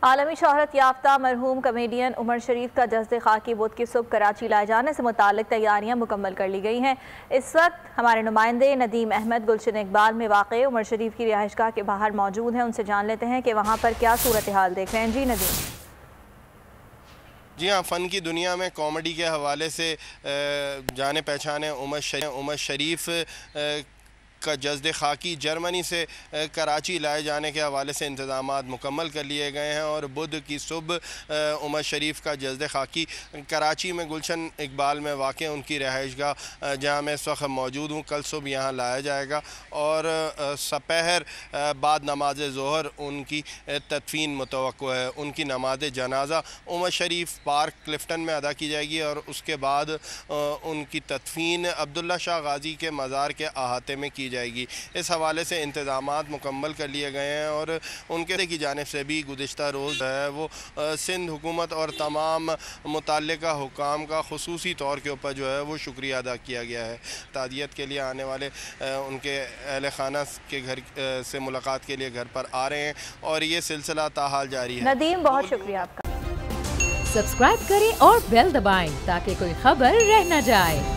आलमी शोहरत याफ्ता मरहूम कमेडियन उमर शरीफ का जस्द खाकी बुध की सुबह कराची लाए जाने से मुताल्लिक तैयारियां मुकम्मल कर ली गई हैं। इस वक्त हमारे नुमाइंदे नदीम अहमद गुलशन इकबाल में वाक़ उमर शरीफ की रिहाइशगाह के बाहर मौजूद हैं। उनसे जान लेते हैं कि वहाँ पर क्या सूरत हाल देख रहे हैं। जी नदीम। जी हाँ, फ़न की दुनिया में कॉमेडी के हवाले से जाने पहचाने उमर शरीफ का जस्द खाकी जर्मनी से कराची लाए जाने के हवाले से इंतज़ामात मुकम्मल कर लिए गए हैं और बुध की सुबह उमर शरीफ का जस्द खाकी कराची में गुलशन इकबाल में वाक़ उनकी रहाइशगाह जहाँ मैं इस वक्त मौजूद हूँ, कल सुबह यहाँ लाया जाएगा और सपहर बाद नमाज ज़ोहर उनकी तदफीन मुतवक्को है। उनकी नमाज जनाजा उमर शरीफ पार्क क्लिफ्टन में अदा की जाएगी और उसके बाद उनकी तदफीन अब्दुल्ला शाह गाज़ी के मज़ार के अहाते में की जाएगी। इस हवाले से इंतज़ामात मुकम्मल कर लिए गए हैं और उनके की जानिब से भी गुज़िश्ता रोज़ है वो सिंध हुकूमत और तमाम मुतल्लिका हुकाम का खुसूसी तौर के ऊपर जो है वो शुक्रिया अदा किया गया है। ताज़ियत के लिए आने वाले उनके अहल खाना के घर से मुलाकात के लिए घर पर आ रहे हैं और ये सिलसिला ताहाल जारी है। नदीम, बहुत शुक्रिया आपका। सब्सक्राइब करें और बेल दबाएं ताकि कोई खबर रह न जाए।